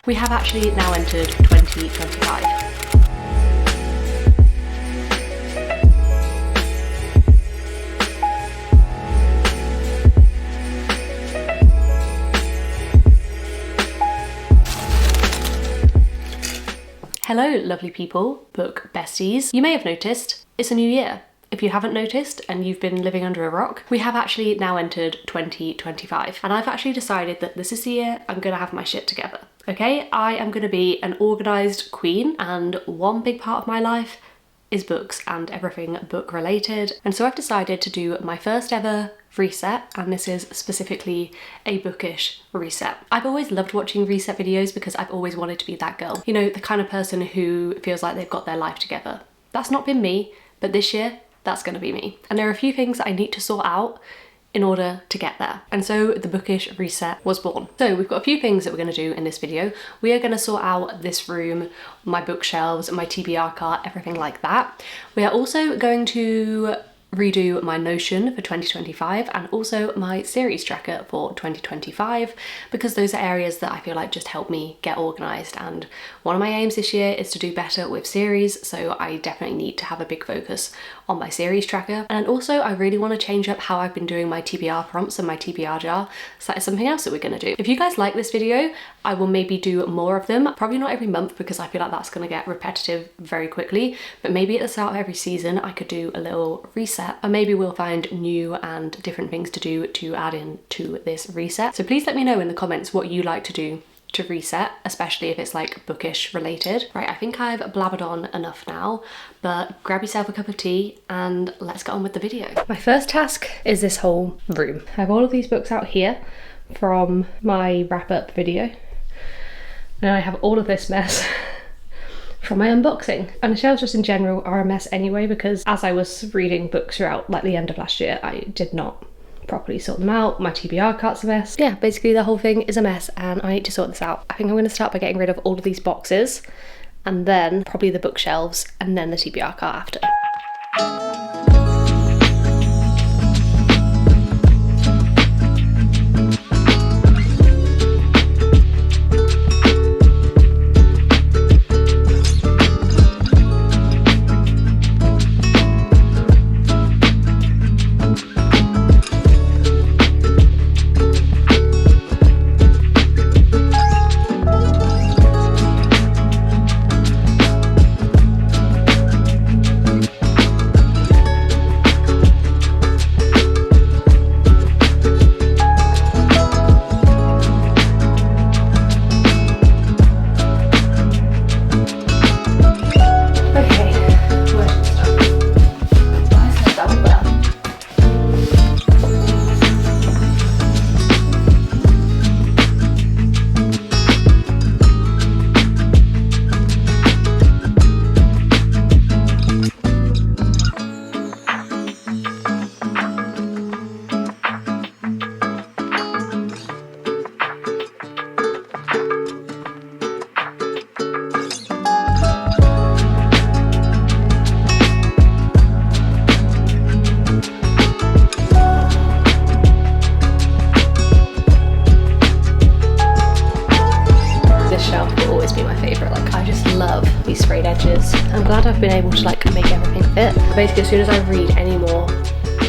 We have actually now entered 2025. Hello lovely people, book besties. You may have noticed it's a new year. If you haven't noticed and you've been living under a rock, we have actually now entered 2025. And I've actually decided that this is the year I'm gonna have my shit together. Okay, I am gonna be an organised queen, and one big part of my life is books and everything book related. And so I've decided to do my first ever reset, and this is specifically a bookish reset. I've always loved watching reset videos because I've always wanted to be that girl. You know, the kind of person who feels like they've got their life together. That's not been me, but this year, that's gonna be me. And there are a few things that I need to sort out in order to get there. And so the bookish reset was born. So we've got a few things that we're gonna do in this video. We are gonna sort out this room, my bookshelves, my TBR cart, everything like that. We are also going to redo my Notion for 2025 and also my series tracker for 2025, because those are areas that I feel like just help me get organised, and one of my aims this year is to do better with series, so I definitely need to have a big focus on my series tracker. And also I really want to change up how I've been doing my TBR prompts and my TBR jar, so that is something else that we're going to do. If you guys like this video, I will maybe do more of them, probably not every month because I feel like that's going to get repetitive very quickly, but maybe at the start of every season I could do a little reset, and maybe we'll find new and different things to do to add in to this reset. So please let me know in the comments what you like to do to reset, especially if it's like bookish related. Right, I think I've blabbered on enough now, but grab yourself a cup of tea and let's get on with the video. My first task is this whole room. I have all of these books out here from my wrap up video, and I have all of this mess from my unboxing. And the shelves just in general are a mess anyway, because as I was reading books throughout like the end of last year, I did not properly sort them out. My TBR cart's a mess. Yeah, basically the whole thing is a mess and I need to sort this out. I think I'm going to start by getting rid of all of these boxes, and then probably the bookshelves, and then the TBR cart after. I'm glad I've been able to like make everything fit. Basically, as soon as I read any more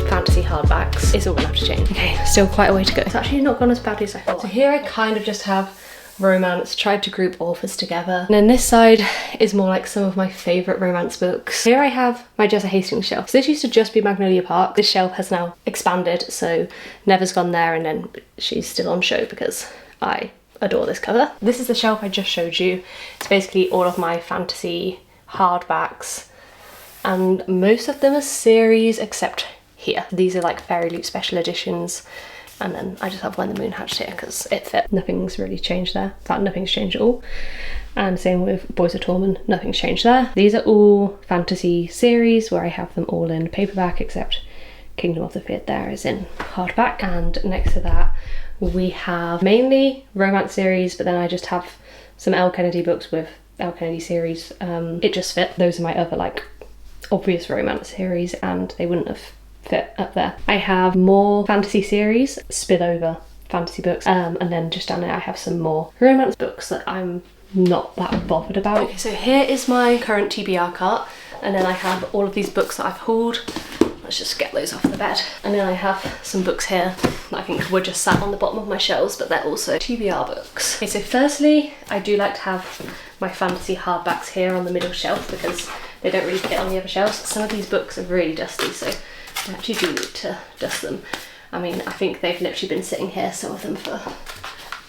fantasy hardbacks, it's all gonna have to change. Okay, still quite a way to go. It's actually not gone as badly as I thought. So here I kind of just have romance, tried to group authors together. And then this side is more like some of my favourite romance books. Here I have my Jessa Hastings shelf. So this used to just be Magnolia Park. This shelf has now expanded, so Never's gone there, and then she's still on show because I adore this cover. This is the shelf I just showed you. It's basically all of my fantasy hardbacks, and most of them are series except here. These are like Fairy Loot special editions, and then I just have When the Moon Hatched here because it fit. Nothing's really changed there. In fact, nothing's changed at all. And same with Boys of Torment, nothing's changed there. These are all fantasy series where I have them all in paperback, except Kingdom of the Feared there is in hardback. And next to that we have mainly romance series, but then I just have some Elle Kennedy books with Elle Kennedy series. It just fit. Those are my other like obvious romance series, and they wouldn't have fit up there. I have more fantasy series, spillover fantasy books. And then just down there I have some more romance books that I'm not that bothered about. Okay, so here is my current TBR cart, and then I have all of these books that I've hauled. Let's just get those off the bed. And then I have some books here that I think were just sat on the bottom of my shelves, but they're also TBR books. Okay, so firstly, I do like to have my fantasy hardbacks here on the middle shelf because they don't really fit on the other shelves. Some of these books are really dusty, so I actually do need to dust them. I mean, I think they've literally been sitting here, some of them, for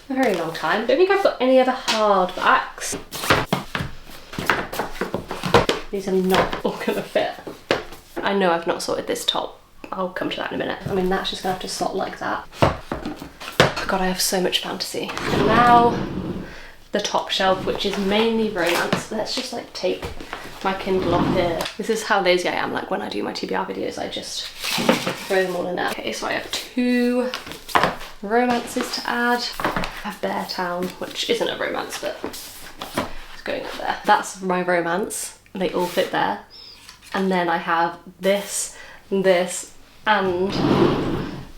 a very long time. I don't think I've got any other hardbacks. These are not all gonna fit. I know I've not sorted this top. I'll come to that in a minute. I mean, that's just gonna have to slot like that. God, I have so much fantasy. And now, the top shelf, which is mainly romance. Let's just like take my Kindle off here. This is how lazy I am, like when I do my TBR videos, I just throw them all in there. Okay, so I have 2 romances to add. I have Bear Town, which isn't a romance, but it's going up there. That's my romance. They all fit there. And then I have this, this, and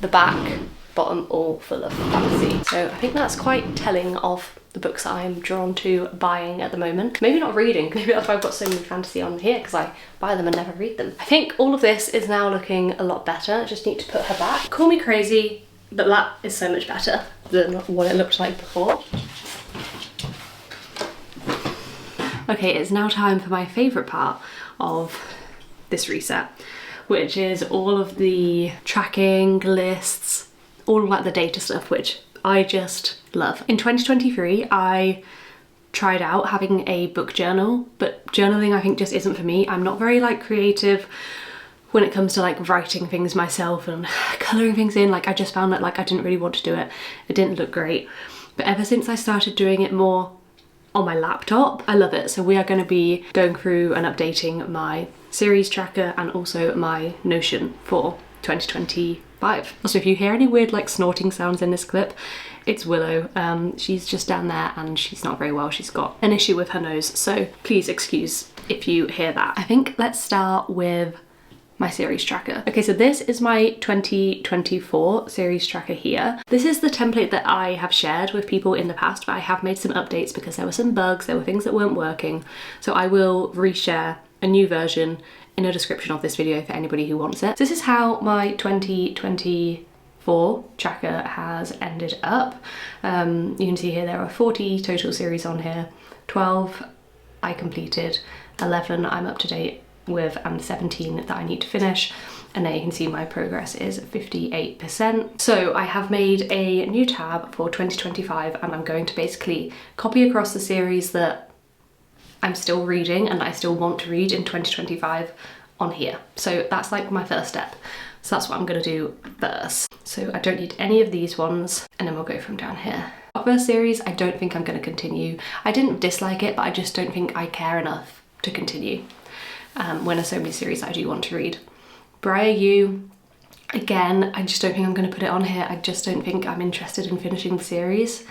the back, bottom, all full of fantasy. So I think that's quite telling of the books that I'm drawn to buying at the moment. Maybe not reading, maybe that's why I've got so many fantasy on here, because I buy them and never read them. I think all of this is now looking a lot better. I just need to put her back. Call me crazy, but that is so much better than what it looked like before. Okay, it's now time for my favourite part of this reset, which is all of the tracking, lists, all of like the data stuff, which I just love. In 2023, I tried out having a book journal, but journaling I think just isn't for me. I'm not very like creative when it comes to like writing things myself and colouring things in. Like I just found that like I didn't really want to do it. It didn't look great. But ever since I started doing it more on my laptop, I love it. So we are going to be going through and updating my series tracker and also my Notion for 2025. Also, if you hear any weird like snorting sounds in this clip, it's Willow. She's just down there and she's not very well. She's got an issue with her nose, so please excuse if you hear that. I think let's start with my series tracker. Okay, so this is my 2024 series tracker here. This is the template that I have shared with people in the past, but I have made some updates because there were some bugs, there were things that weren't working. So I will reshare a new version in a description of this video for anybody who wants it. This is how my 2024 tracker has ended up. You can see here there are 40 total series on here. 12 I completed, 11 I'm up to date with, and 17 that I need to finish. And there you can see my progress is 58%. So I have made a new tab for 2025 and I'm going to basically copy across the series that I'm still reading and I still want to read in 2025 on here. So that's like my first step. So that's what I'm gonna do first. So I don't need any of these ones, and then we'll go from down here. Our first series, I don't think I'm gonna continue. I didn't dislike it, but I just don't think I care enough to continue when there's so many series I do want to read. Briar You, again, I just don't think I'm gonna put it on here. I just don't think I'm interested in finishing the series.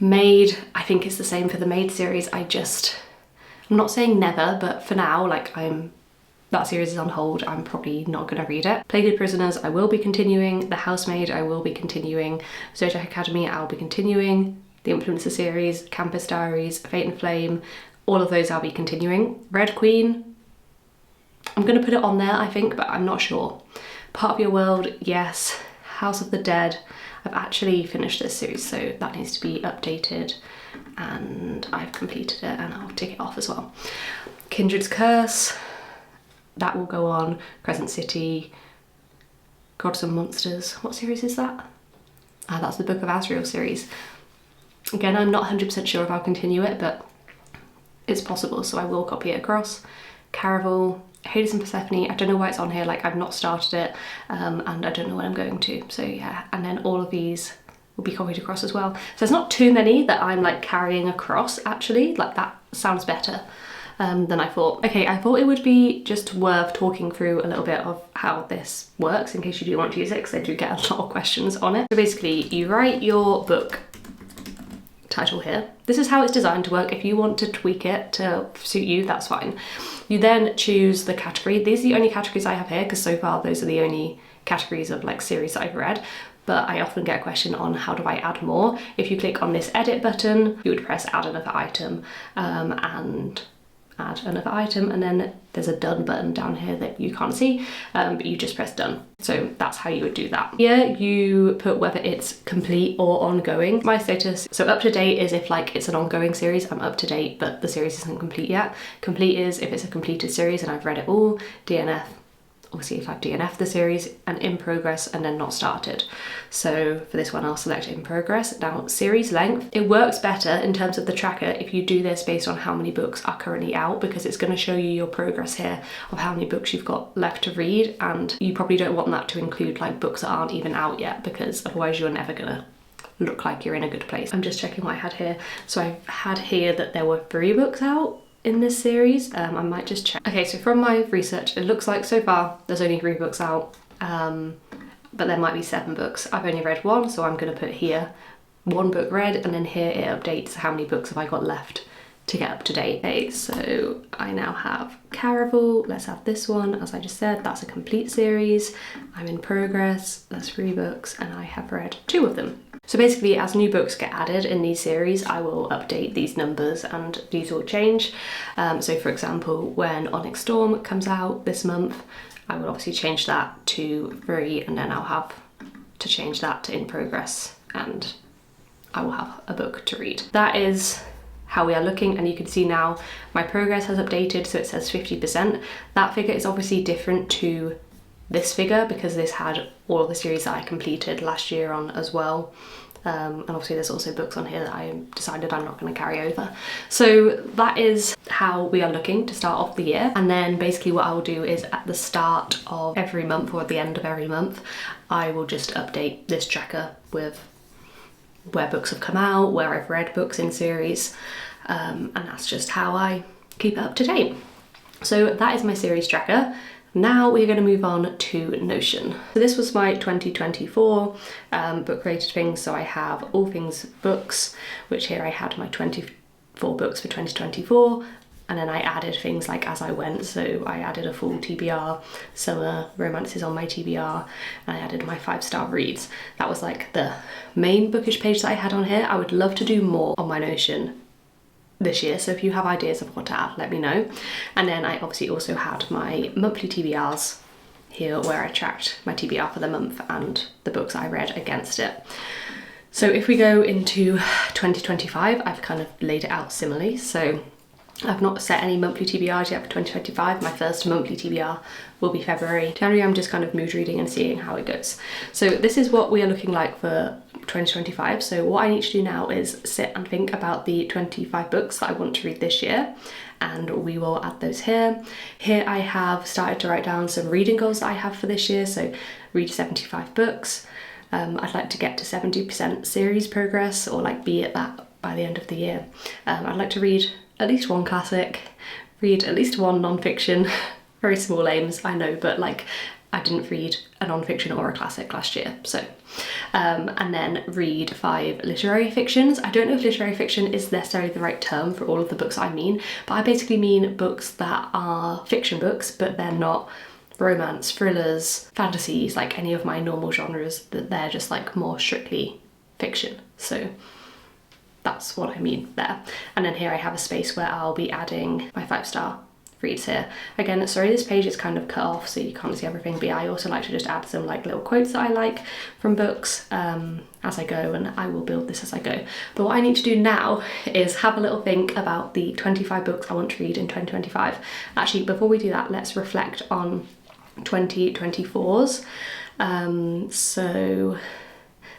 Maid, I think it's the same for the Maid series. I'm not saying never, but for now, like that series is on hold. I'm probably not gonna read it. Plated Prisoners, I will be continuing. The Housemaid, I will be continuing. Zodiac Academy, I'll be continuing. The Influencer series, Campus Diaries, Fate and Flame, all of those I'll be continuing. Red Queen, I'm gonna put it on there, I think, but I'm not sure. Part of Your World, yes. House of the Dead, I've actually finished this series, so that needs to be updated, and I've completed it and I'll tick it off as well. Kindred's Curse, that will go on. Crescent City, Gods and Monsters, what series is that? Ah, that's the Book of Asriel series. Again, I'm not 100% sure if I'll continue it, but it's possible, so I will copy it across. Caraval, Hades and Persephone, I don't know why it's on here, like I've not started it, and I don't know when I'm going to, so yeah. And then all of these will be copied across as well. So there's not too many that I'm like carrying across actually, like that sounds better than I thought. Okay, I thought it would be just worth talking through a little bit of how this works in case you do want to use it, because I do get a lot of questions on it. So basically you write your book title here. This is how it's designed to work. If you want to tweak it to suit you, that's fine. You then choose the category. These are the only categories I have here because so far those are the only categories of like series that I've read. but I often get a question on how do I add more. If you click on this edit button, you would press add another item and add another item, and then there's a done button down here that you can't see, but you just press done. So that's how you would do that. Here you put whether it's complete or ongoing. My status, so up to date is if like it's an ongoing series, I'm up to date, but the series isn't complete yet. Complete is if it's a completed series and I've read it all. DNF, obviously if I've DNF'd the series, and in progress and then not started. So for this one I'll select in progress. Now series length, it works better in terms of the tracker if you do this based on how many books are currently out, because it's going to show you your progress here of how many books you've got left to read, and you probably don't want that to include like books that aren't even out yet, because otherwise you're never gonna look like you're in a good place. I'm just checking what I had here. So I had here that there were 3 books out in this series. I might just check. Okay, so from my research, it looks like so far there's only 3 books out, but there might be 7 books. I've only read 1, so I'm gonna put here 1 book read, and then here it updates how many books have I got left to get up to date. Okay, so I now have Caraval. Let's have this one. As I just said, that's a complete series. I'm in progress, that's 3 books, and I have read 2 of them. So basically, as new books get added in these series, I will update these numbers and these will change. So for example, when Onyx Storm comes out this month, I will obviously change that to 3, and then I'll have to change that to in progress, and I will have a book to read. That is how we are looking, and you can see now my progress has updated, so it says 50%. That figure is obviously different to this figure because this had all the series that I completed last year on as well. And obviously there's also books on here that I decided I'm not going to carry over. So that is how we are looking to start off the year. And then basically what I will do is at the start of every month or at the end of every month, I will just update this tracker with where books have come out, where I've read books in series, and that's just how I keep it up to date. So that is my series tracker. Now we're going to move on to Notion. So this was my 2024 book related things. So I have all things books, which here I had my 24 books for 2024. And then I added things like as I went. So I added a full TBR, summer romances on my TBR, and I added my 5-star reads. That was like the main bookish page that I had on here. I would love to do more on my Notion this year, so if you have ideas of what to add, let me know. And then I obviously also had my monthly TBRs here where I tracked my TBR for the month and the books I read against it. So if we go into 2025, I've kind of laid it out similarly. So I've not set any monthly TBRs yet for 2025. My first monthly TBR will be February. January I'm just kind of mood reading and seeing how it goes. So this is what we are looking like for 2025. So what I need to do now is sit and think about the 25 books that I want to read this year, and we will add those here. Here I have started to write down some reading goals that I have for this year. So read 75 books. I'd like to get to 70% series progress, or like be at that by the end of the year. I'd like to read at least 1 classic, read at least 1 non-fiction. Very small aims, I know, but like I didn't read a non-fiction or a classic last year. So and then read 5 literary fictions. I don't know if literary fiction is necessarily the right term for all of the books I mean, but I basically mean books that are fiction books, but they're not romance, thrillers, fantasies, like any of my normal genres, that they're just like more strictly fiction. So that's what I mean there. And then here I have a space where I'll be adding my 5-star reads here. Again, sorry, this page is kind of cut off so you can't see everything, but I also like to just add some like little quotes that I like from books as I go, and I will build this as I go. But what I need to do now is have a little think about the 25 books I want to read in 2025. Actually, before we do that, let's reflect on 2024's. So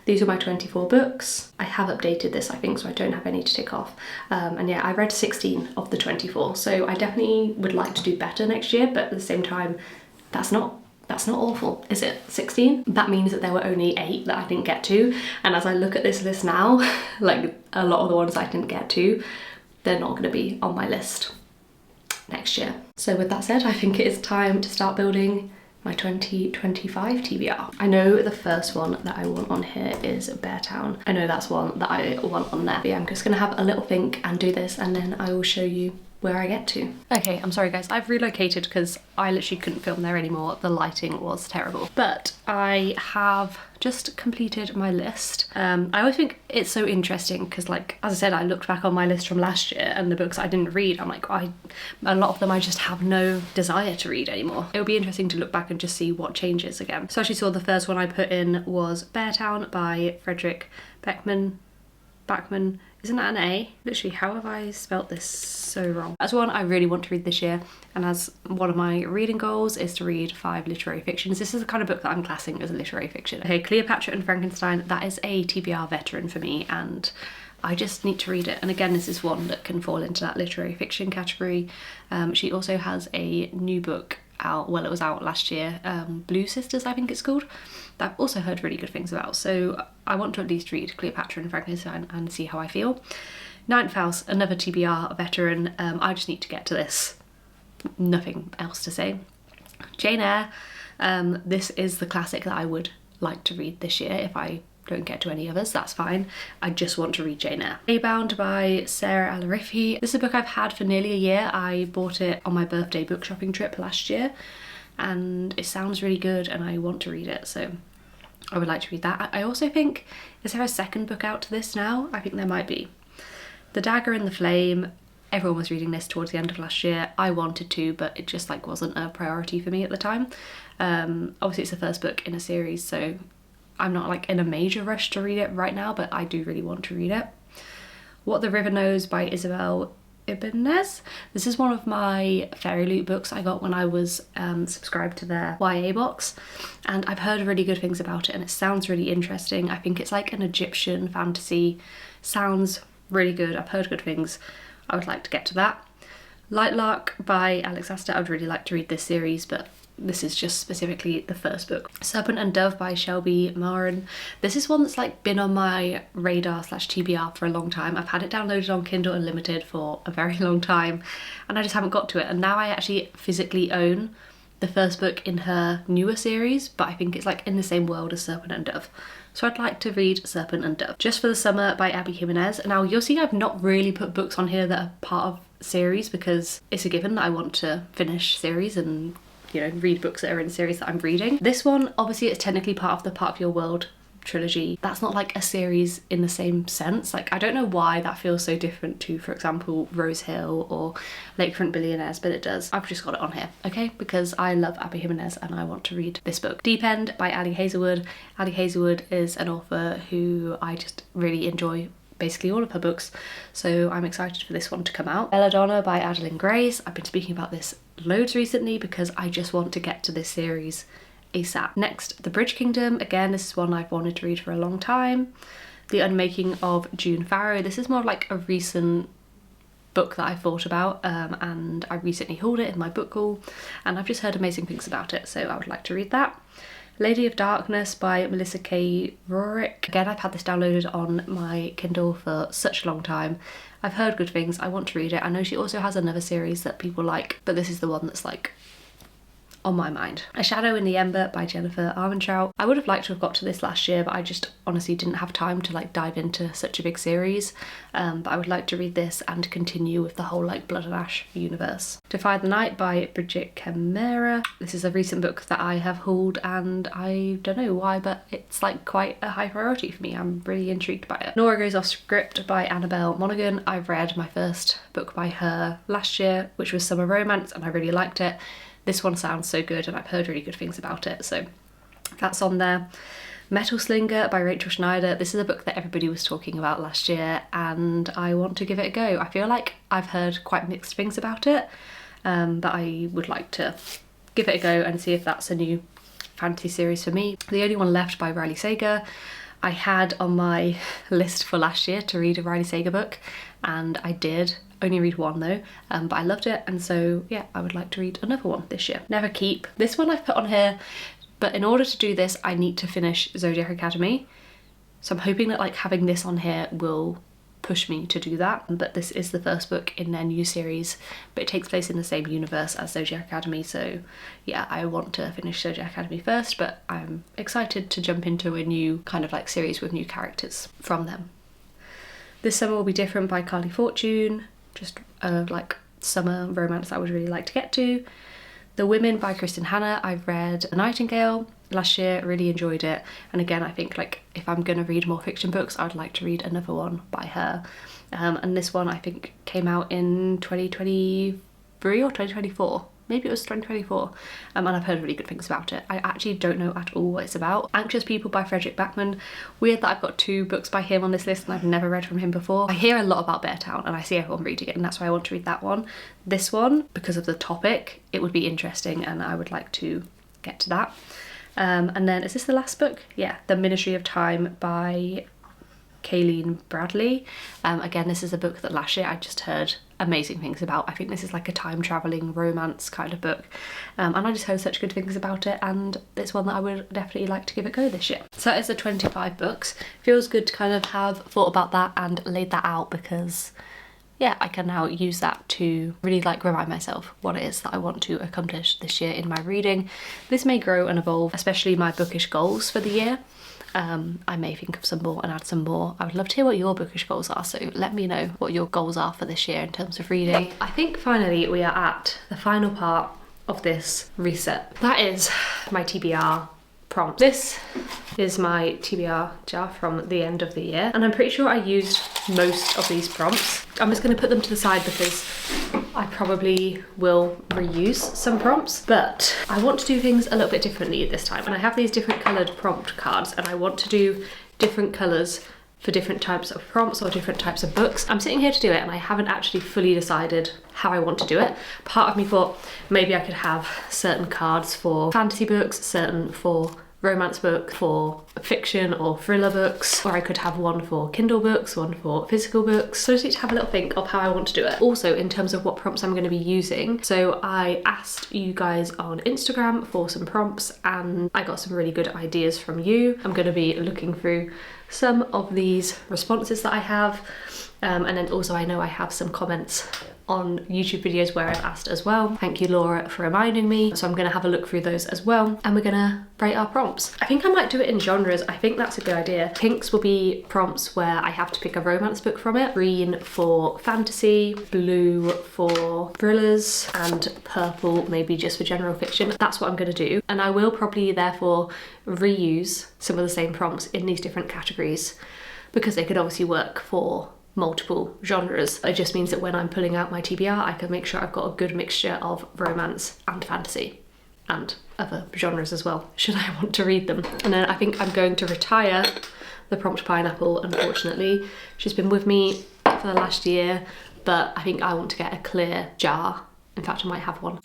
these are my 24 books. I have updated this, I think, so I don't have any to tick off. And yeah, I read 16 of the 24, so I definitely would like to do better next year, but at the same time, that's not awful, is it? 16? That means that there were only 8 that I didn't get to, and as I look at this list now, like a lot of the ones I didn't get to, they're not gonna be on my list next year. So with that said, I think it is time to start building my 2025 TBR. I know the first one that I want on here is Beartown. I know that's one that I want on there. But yeah, I'm just gonna have a little think and do this, and then I will show you where I get to. Okay, I'm sorry guys, I've relocated because I literally couldn't film there anymore. The lighting was terrible. But I have just completed my list. I always think it's so interesting because, like, as I said, I looked back on my list from last year and the books I didn't read, I'm like, a lot of them I just have no desire to read anymore. It would be interesting to look back and just see what changes again. So I actually saw the first one I put in was Beartown by Frederick Backman. Isn't that an A? Literally, how have I spelt this so wrong? That's one I really want to read this year, and as one of my reading goals is to read 5 literary fictions. This is the kind of book that I'm classing as a literary fiction. Okay, Cleopatra and Frankenstein, that is a TBR veteran for me, and I just need to read it. And again, this is one that can fall into that literary fiction category. She also has a new book out, well, it was out last year, Blue Sisters I think it's called, that I've also heard really good things about. So I want to at least read Cleopatra and Frankenstein and see how I feel. Ninth House, another TBR veteran. I just need to get to this. Nothing else to say. Jane Eyre, this is the classic that I would like to read this year. If I don't get to any others, that's fine. I just want to read Jane Eyre. Bound by Sarah Alarifi. This is a book I've had for nearly a year. I bought it on my birthday book shopping trip last year and it sounds really good and I want to read it, so I would like to read that. I also think, is there a second book out to this now? I think there might be. The Dagger and the Flame. Everyone was reading this towards the end of last year. I wanted to, but it just like wasn't a priority for me at the time. Obviously it's the first book in a series, so I'm not like in a major rush to read it right now, but I do really want to read it. What the River Knows by Isabel Ibanez. This is one of my Fairy Loot books I got when I was subscribed to their YA box, and I've heard really good things about it and it sounds really interesting. I think it's like an Egyptian fantasy. Sounds really good. I've heard good things. I would like to get to that. Lightlark by Alex Aster. I would really like to read this series, but this is just specifically the first book. Serpent and Dove by Shelby Marin. This is one that's like been on my radar / TBR for a long time. I've had it downloaded on Kindle Unlimited for a very long time and I just haven't got to it, and now I actually physically own the first book in her newer series, but I think it's like in the same world as Serpent and Dove. So I'd like to read Serpent and Dove. Just for the Summer by Abby Jimenez. Now you'll see I've not really put books on here that are part of series because it's a given that I want to finish series and, you know, read books that are in the series that I'm reading. This one, obviously it's technically part of the Part of Your World trilogy. That's not like a series in the same sense. Like, I don't know why that feels so different to, for example, Rose Hill or Lakefront Billionaires, but it does. I've just got it on here, okay? Because I love Abby Jimenez and I want to read this book. Deep End by Ali Hazelwood. Ali Hazelwood is an author who I just really enjoy basically all of her books, so I'm excited for this one to come out. Belladonna by Adeline Grace. I've been speaking about this loads recently because I just want to get to this series ASAP. Next, The Bridge Kingdom. Again, this is one I've wanted to read for a long time. The Unmaking of June Farrow. This is more like a recent book that I thought about and I recently hauled it in my book haul and I've just heard amazing things about it, so I would like to read that. Lady of Darkness by Melissa K. Rorick. Again, I've had this downloaded on my Kindle for such a long time. I've heard good things. I want to read it. I know she also has another series that people like, but this is the one that's like on my mind. A Shadow in the Ember by Jennifer Armentrout. I would have liked to have got to this last year, but I just honestly didn't have time to like dive into such a big series. But I would like to read this and continue with the whole like Blood and Ash universe. Defy the Night by Bridget Camera. This is a recent book that I have hauled and I don't know why, but it's like quite a high priority for me. I'm really intrigued by it. Nora Goes Off Script by Annabelle Monaghan. I've read my first book by her last year, which was Summer Romance, and I really liked it. This one sounds so good and I've heard really good things about it, so that's on there. Metal Slinger by Rachel Schneider. This is a book that everybody was talking about last year and I want to give it a go. I feel like I've heard quite mixed things about it, but I would like to give it a go and see if that's a new fantasy series for me. The Only One Left by Riley Sager. I had on my list for last year to read a Riley Sager book and I did. Only read one though, but I loved it, and so yeah, I would like to read another one this year. Never Keep. This one I've put on here, but in order to do this I need to finish Zodiac Academy, so I'm hoping that like having this on here will push me to do that. But this is the first book in their new series, but it takes place in the same universe as Zodiac Academy, so yeah, I want to finish Zodiac Academy first, but I'm excited to jump into a new kind of like series with new characters from them. This Summer Will Be Different by Carly Fortune. Just like summer romance I would really like to get to. The Women by Kristen Hanna, I've read A Nightingale last year, really enjoyed it. And again, I think like if I'm gonna read more fiction books, I'd like to read another one by her. And this one I think came out in 2023 or 2024. Maybe it was 2024, and I've heard really good things about it. I actually don't know at all what it's about. Anxious People by Frederick Backman. Weird that I've got 2 books by him on this list and I've never read from him before. I hear a lot about Bear Town and I see everyone reading it, and that's why I want to read that one. This one, because of the topic, it would be interesting and I would like to get to that. And then, is this the last book? Yeah, The Ministry of Time by Kayleen Bradley. Again, this is a book that last year I just heard amazing things about. I think this is like a time traveling romance kind of book, and I just heard such good things about it, and it's one that I would definitely like to give it a go this year. So that is the 25 books. Feels good to kind of have thought about that and laid that out, because yeah, I can now use that to really like remind myself what it is that I want to accomplish this year in my reading. This may grow and evolve, especially my bookish goals for the year. I may think of some more and add some more. I would love to hear what your bookish goals are, so let me know what your goals are for this year in terms of reading. I think finally we are at the final part of this reset. That is my TBR prompt. This is my TBR jar from the end of the year, and I'm pretty sure I used most of these prompts. I'm just going to put them to the side because I probably will reuse some prompts, but I want to do things a little bit differently this time. And I have these different coloured prompt cards, and I want to do different colours for different types of prompts or different types of books. I'm sitting here to do it and I haven't actually fully decided how I want to do it. Part of me thought maybe I could have certain cards for fantasy books, certain for romance book, for fiction or thriller books, or I could have one for Kindle books, one for physical books. So I just need to have a little think of how I want to do it. Also, in terms of what prompts I'm going to be using, so I asked you guys on Instagram for some prompts and I got some really good ideas from you. I'm going to be looking through some of these responses that I have, and then also I know I have some comments on YouTube videos where I've asked as well. Thank you, Laura, for reminding me. So I'm gonna have a look through those as well, and we're gonna rate our prompts. I think I might do it in genres. I think that's a good idea. Pinks will be prompts where I have to pick a romance book from it, green for fantasy, blue for thrillers, and purple maybe just for general fiction. That's what I'm gonna do. And I will probably therefore reuse some of the same prompts in these different categories, because they could obviously work for multiple genres. It just means that when I'm pulling out my TBR, I can make sure I've got a good mixture of romance and fantasy and other genres as well, should I want to read them. And then I think I'm going to retire the prompt pineapple, unfortunately. She's been with me for the last year, but I think I want to get a clear jar. In fact, I might have one.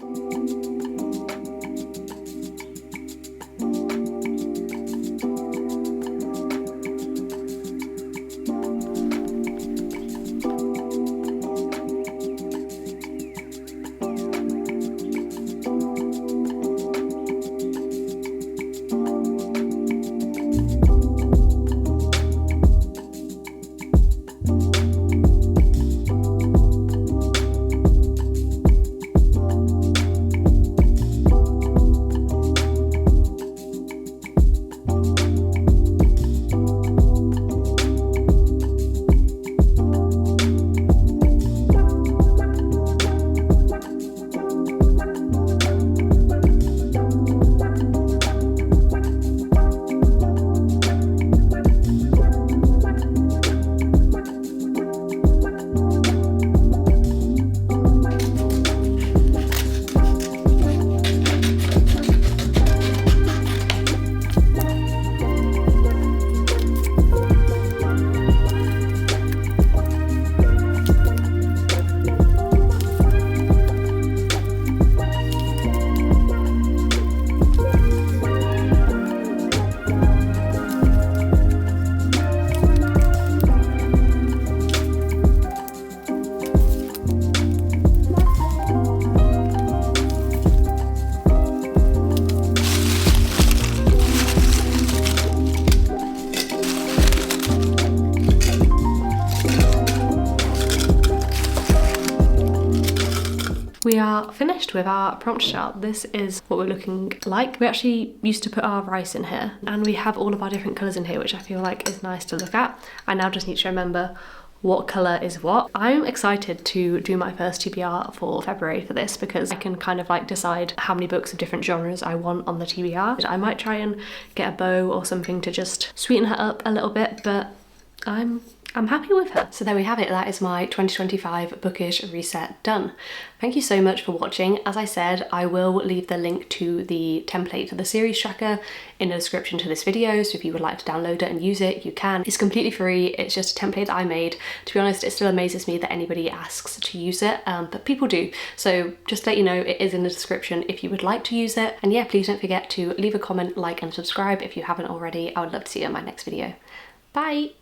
We are finished with our prompt chart. This is what we're looking like. We actually used to put our rice in here, and we have all of our different colours in here, which I feel like is nice to look at. I now just need to remember what colour is what. I'm excited to do my first TBR for February for this because I can kind of like decide how many books of different genres I want on the TBR. I might try and get a bow or something to just sweeten her up a little bit, but I'm happy with her. So there we have it, that is my 2025 bookish reset done. Thank you so much for watching. As I said, I will leave the link to the template for the series tracker in the description to this video, so if you would like to download it and use it, you can. It's completely free, it's just a template that I made. To be honest, it still amazes me that anybody asks to use it, but people do. So just to let you know, it is in the description if you would like to use it. And yeah, please don't forget to leave a comment, like and subscribe if you haven't already. I would love to see you in my next video. Bye!